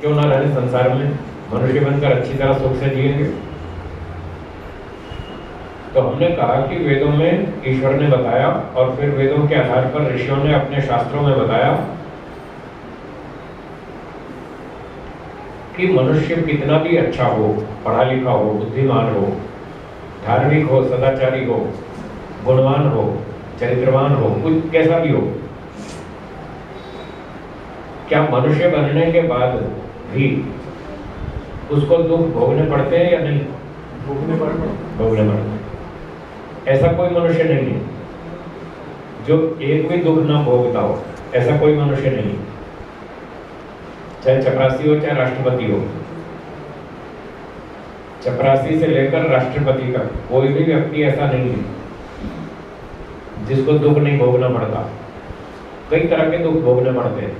क्यों ना रहे संसार में, मनुष्य बनकर अच्छी तरह सुख से जिएंगे। तो हमने कहा कि वेदों में ईश्वर ने बताया और फिर वेदों के आधार पर ऋषियों ने अपने शास्त्रों में बताया कि मनुष्य कितना भी अच्छा हो, पढ़ा लिखा हो, बुद्धिमान हो, धार्मिक हो, सदाचारी हो, गुणवान हो, चरित्रवान हो, कुछ कैसा भी हो, क्या मनुष्य बनने के बाद भी उसको दुख भोगने पड़ते हैं या नहीं? भोगने पड़ते हैं। ऐसा कोई मनुष्य नहीं है जो एक भी दुख ना भोगता हो, ऐसा कोई मनुष्य नहीं, चाहे चपरासी हो चाहे राष्ट्रपति हो। चपरासी से लेकर राष्ट्रपति तक कोई भी व्यक्ति ऐसा नहीं है जिसको दुख नहीं भोगना पड़ता। कई तरह के दुख भोगने पड़ते हैं,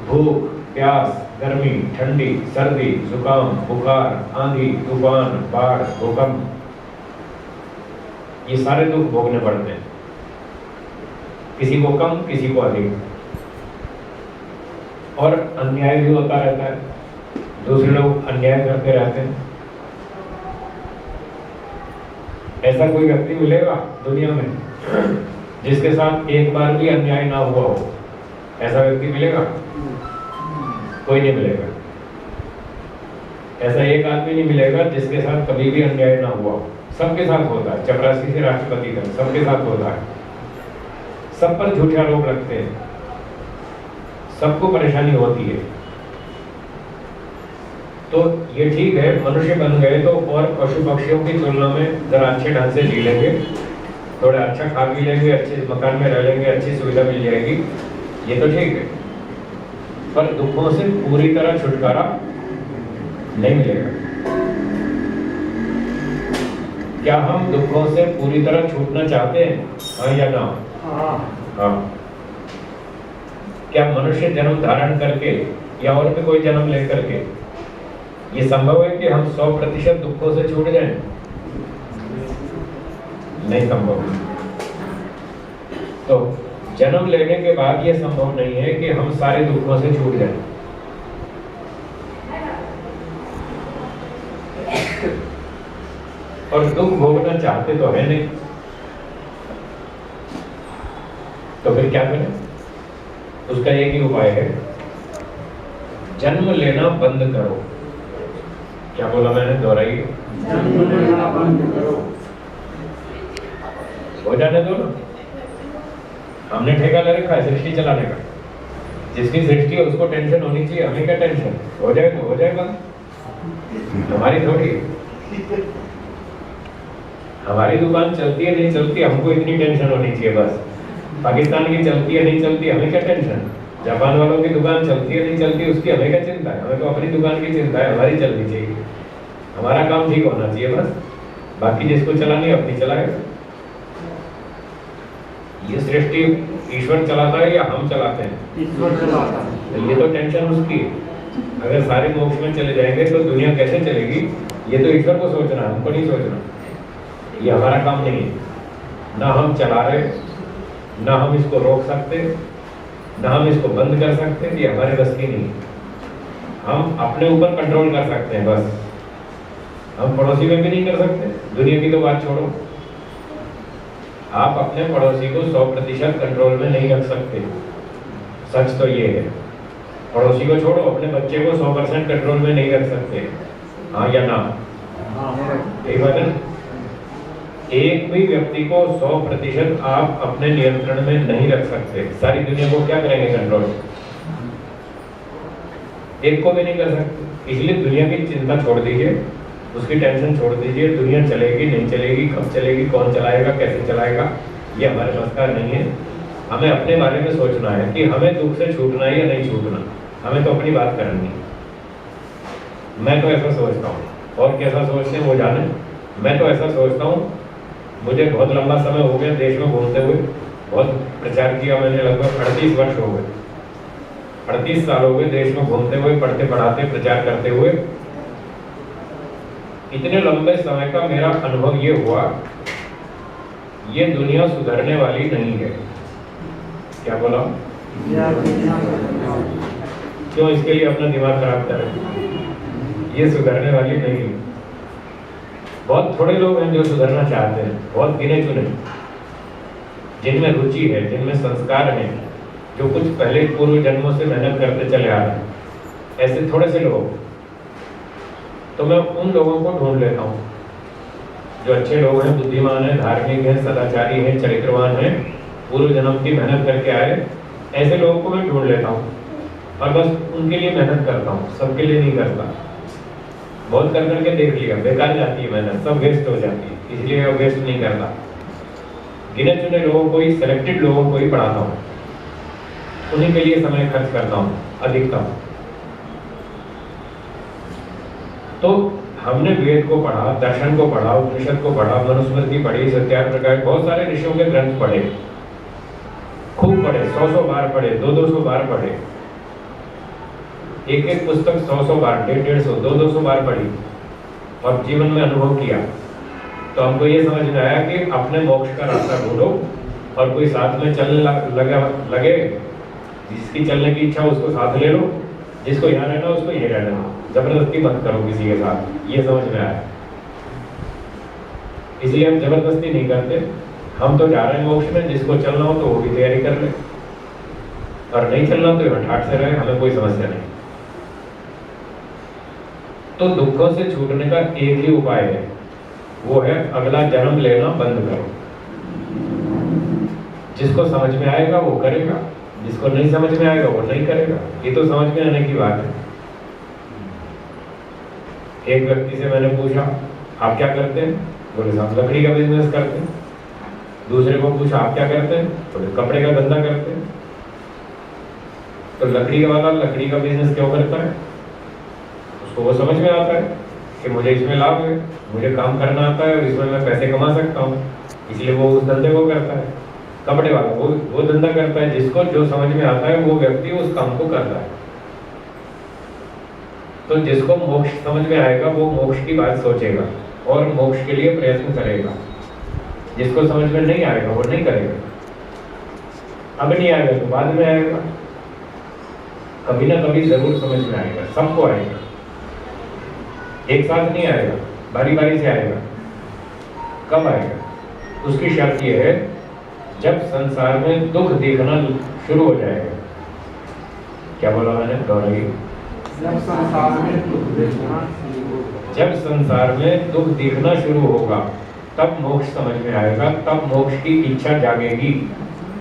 भूख, प्यास, गर्मी, ठंडी, सर्दी, जुकाम, बुखार, आंधी, तूफान, बाढ़, भूकंप, ये सारे दुख भोगने पड़ते हैं, किसी को कम किसी को अधिक। और अन्याय भी होता रहता है, दूसरे लोग अन्याय करते रहते हैं। ऐसा कोई व्यक्ति मिलेगा दुनिया में जिसके साथ एक बार भी अन्याय ना हुआ हो? ऐसा व्यक्ति मिलेगा? कोई नहीं मिलेगा। ऐसा एक आदमी नहीं मिलेगा जिसके साथ कभी भी अन्याय ना हुआ हो। सबके साथ होता है, चपरासी से राष्ट्रपति तक सबके साथ होता है। सब पर झूठे आरोप रखते हैं, सबको परेशानी होती है। तो ये ठीक है, मनुष्य बन गए तो और पशु पक्षियों की तुलना में जरा अच्छे ढंग से जी लेंगे, थोड़ा अच्छा खा पी लेंगे, अच्छे मकान में रह लेंगे, अच्छी सुविधा मिल जाएगी, ये तो ठीक है। पर दुखों से पूरी तरह छुटकारा नहीं मिलेगा। क्या हम दुखों से पूरी तरह छूटना चाहते हैं, हाँ या ना? हाँ। क्या मनुष्य जन्म धारण करके या और भी कोई जन्म लेकर के ये संभव है कि हम 100% दुखों से छूट जाएं? नहीं संभव। तो जन्म लेने के बाद ये संभव नहीं है कि हम सारे दुखों से छूट जाएं। और दुख भोगना चाहते तो है नहीं, तो फिर क्या करें? उसका एक ही उपाय है, जन्म लेना बंद करो। क्या बोला मैंने? दोहराइए। जन्म लेना बंद करो। हो जाने दो ना। हमने ठेका ले रखा है सृष्टि चलाने का। जिसकी सृष्टि है उसको टेंशन होनी चाहिए, हमें क्या टेंशन? हो जाए तो हो जाएगा, हमारी थोड़ी। हमारी दुकान चलती है नहीं चलती, हमको इतनी टेंशन होनी चाहिए बस। पाकिस्तान की चलती है नहीं चलती, हमें क्या टेंशन? जापान वालों की दुकान चलती है नहीं चलती, उसकी हमें क्या चिंता है? हमें तो अपनी दुकान की चिंता है, हमारी चलनी चाहिए, हमारा काम ठीक होना चाहिए बस। बाकी जिसको चलानी है अपनी चलाएगा। ये सृष्टि ईश्वर चलाता है या हम चलाते हैं? ईश्वर चलाता है। ये तो टेंशन उसकी है। अगर सारे मोक्ष में चले जाएंगे तो दुनिया कैसे चलेगी? ये तो ईश्वर को सोचना है, हमको नहीं सोचना। ये हमारा काम नहीं है। ना हम चला रहे, ना हम इसको रोक सकते, ना हम इसको बंद कर सकते, ये हमारे बस की नहीं। हम अपने ऊपर कंट्रोल कर सकते हैं बस, हम पड़ोसी में भी नहीं कर सकते। दुनिया की तो बात छोड़ो, आप अपने पड़ोसी को 100% कंट्रोल में नहीं रख सकते। सच तो ये है। पड़ोसी को छोड़ो, अपने बच्चे को 100% कंट्रोल में नहीं रख सकते, हाँ या ना? यही बात है। एक भी व्यक्ति को 100% आप अपने नियंत्रण में नहीं रख सकते। सारी दुनिया को क्या करेंगे कंट्रोल? एक को भी नहीं कर सकते। इसलिए दुनिया की चिंता छोड़ दीजिए, उसकी टेंशन छोड़ दीजिए। दुनिया चलेगी नहीं चलेगी, कब चलेगी, कौन चलाएगा, कैसे चलाएगा, ये हमारे बस का नहीं है। हमें अपने बारे में सोचना है कि हमें दुख से छूटना है या नहीं छूटना। हमें तो अपनी बात करनी है। मैं तो ऐसा सोचता हूँ, और कैसा सोचते हैं वो जाने। मैं तो ऐसा सोचता हूँ, मुझे बहुत लंबा समय हो गया देश में घूमते हुए, बहुत प्रचार किया मैंने, लगभग 38 वर्ष हो गए, 38 साल हो गए देश में घूमते हुए, पढ़ते पढ़ाते प्रचार करते हुए। इतने लंबे समय का मेरा अनुभव ये हुआ, ये दुनिया सुधरने वाली नहीं है। क्या बोला? क्यों इसके लिए अपना दिमाग खराब करें? ये सुधरने वाली नहीं है। बहुत थोड़े लोग हैं जो सुधरना चाहते हैं, बहुत गिने चुने, जिनमें रुचि है, जिनमें संस्कार है, जो कुछ पहले पूर्व जन्मों से मेहनत करते चले आ रहे हैं, ऐसे थोड़े से लोग। तो मैं उन लोगों को ढूंढ लेता हूँ जो अच्छे लोग हैं, बुद्धिमान हैं, धार्मिक हैं, सदाचारी हैं, चरित्रवान हैं, पूर्व जन्म की मेहनत करके आए, ऐसे लोगों को मैं ढूंढ लेता हूँ और बस उनके लिए मेहनत करता हूँ, सबके लिए नहीं करता। बहुत कर करके देख लिया, बेकार जाती है मेहनत, सब वेस्ट हो जाती है, इसलिए मैं वेस्ट नहीं करता। गिने चुने लोगों को ही, सिलेक्टेड लोगों को ही पढ़ाता हूँ, उन्हीं के लिए समय खर्च करता हूँ अधिकतम। तो हमने वेद को पढ़ा, दर्शन को पढ़ा, उपनिषद को पढ़ा, मनुस्मृति पढ़ी, सत्याग्रह, बहुत सारे ऋषियों के ग्रंथ पढ़े, खूब पढ़े, 100 बार पढ़े, 200 बार पढ़े, एक एक पुस्तक 100 बार, 150, 200 बार पढ़ी और जीवन में अनुभव किया। तो हमको ये समझ में आया कि अपने मोक्ष का रास्ता ढूंढो और कोई साथ में चलने लगे, जिसकी चलने की इच्छा उसको साथ ले लो, जिसको यहाँ रहना उसको यहीं रहना, जबरदस्ती मत करो किसी के साथ, ये समझ में आया। इसलिए हम जबरदस्ती नहीं करते, हम तो जा रहे हैं मोक्ष में, जिसको चलना हो तो वो भी तैयारी कर ले, और नहीं चलना तो ठाठ से रहे, हमें कोई समस्या नहीं। तो दुखों से छूटने का एक ही उपाय है, वो है अगला जन्म लेना बंद करो। जिसको समझ में आएगा वो करेगा, जिसको नहीं समझ में आएगा वो नहीं करेगा। ये तो समझ में आने की बात है। एक व्यक्ति से मैंने पूछा आप क्या करते हैं, बोले साहब लकड़ी का बिजनेस करते हैं। दूसरे को पूछा आप क्या करते हैं, बोले कपड़े का धंधा करते हैं। तो लकड़ी वाला लकड़ी का बिजनेस क्यों करता है, उसको वो समझ में आता है कि मुझे इसमें लाभ है, मुझे काम करना आता है और इसमें मैं पैसे कमा सकता हूँ, इसलिए वो उस धंधे को करता है। कपड़े वाला वो धंधा करता है, जिसको जो समझ में आता है वो व्यक्ति उस काम को करता है। तो जिसको मोक्ष समझ में आएगा वो मोक्ष की बात सोचेगा और मोक्ष के लिए प्रयत्न करेगा। जिसको समझ में नहीं आएगा वो नहीं करेगा। अब नहीं आएगा तो बाद में आएगा, कभी ना कभी जरूर समझ में आएगा, सबको आएगा, एक साथ नहीं आएगा, बारी बारी से आएगा। कब आएगा, उसकी शर्त यह है जब संसार में दुख दिखना शुरू हो जाएगा। क्या बोला मैंने, गौरवी? जब संसार में दुख दिखना शुरू होगा तब मोक्ष समझ में आएगा, तब मोक्ष की इच्छा जागेगी,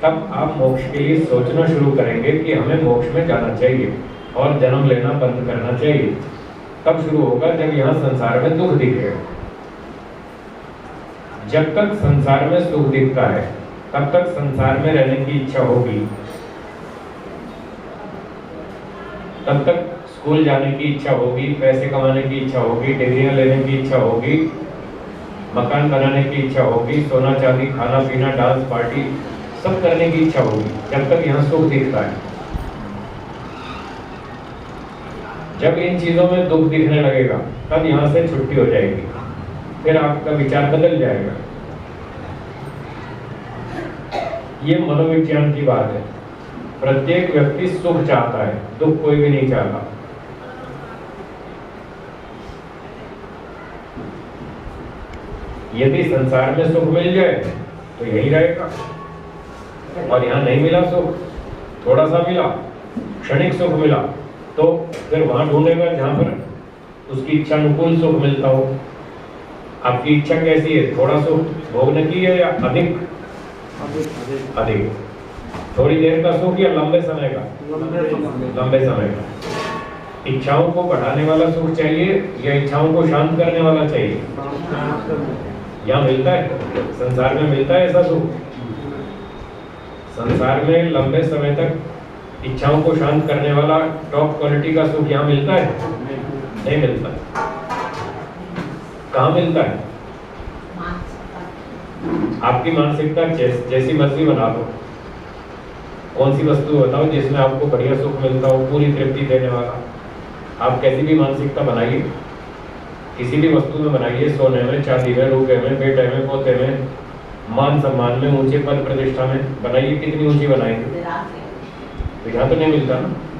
तब आप मोक्ष के लिए सोचना शुरू करेंगे कि हमें मोक्ष में जाना चाहिए और जन्म लेना बंद करना चाहिए। तब शुरू होगा जब यहाँ संसार में दुख दिखेगा। जब तक संसार में सुख दिखता है तब तक संसार में रहने की इच्छा होगी, तब तक स्कूल जाने की इच्छा होगी, पैसे कमाने की इच्छा होगी, डिग्रियां लेने की इच्छा होगी, मकान बनाने की इच्छा होगी, सोना चांदी, खाना पीना, डांस पार्टी सब करने की इच्छा होगी, जब तक यहाँ सुख दिखता है। जब इन चीजों में दुख दिखने लगेगा तब यहाँ से छुट्टी हो जाएगी, फिर आपका विचार बदल जाएगा। ये मनोविज्ञान की बात है। प्रत्येक व्यक्ति सुख चाहता है, दुख कोई भी नहीं चाहता। यदि संसार में सुख मिल जाए तो यही रहेगा, और यहाँ नहीं मिला सुख, थोड़ा सा मिला, क्षणिक सुख मिला, तो फिर वहां ढूंढेगा जहां पर उसकी इच्छा अनुकूल सुख मिलता हो। आपकी इच्छा कैसी है, थोड़ा सुख भोगने की है या अधिक? अधिक। थोड़ी देर का सुख या लंबे समय का? लंबे समय का। इच्छाओं को बढ़ाने वाला सुख चाहिए या इच्छाओं को शांत करने वाला चाहिए? यहाँ मिलता है, संसार में मिलता है ऐसा सुख? संसार में लंबे समय तक इच्छाओं को शांत करने वाला टॉप क्वालिटी का सुख यहाँ मिलता है? नहीं मिलता। कहाँ मिलता है? आपकी मानसिकता जैसी मर्जी बना लो, कौन सी वस्तु बताओ जिसमें आपको बढ़िया सुख मिलता हो, पूरी तृप्ति देने वाला। आप कैसी भी मानसिकता बनाइए, किसी भी वस्तु में बनाइए, सोने में, चांदी में, रुपए में, बेटे में, पोते में, मान सम्मान में, ऊंचे पद प्रतिष्ठा में बनाइए, कितनी ऊंची बनाएंगे? तो यहाँ तो नहीं मिलता ना।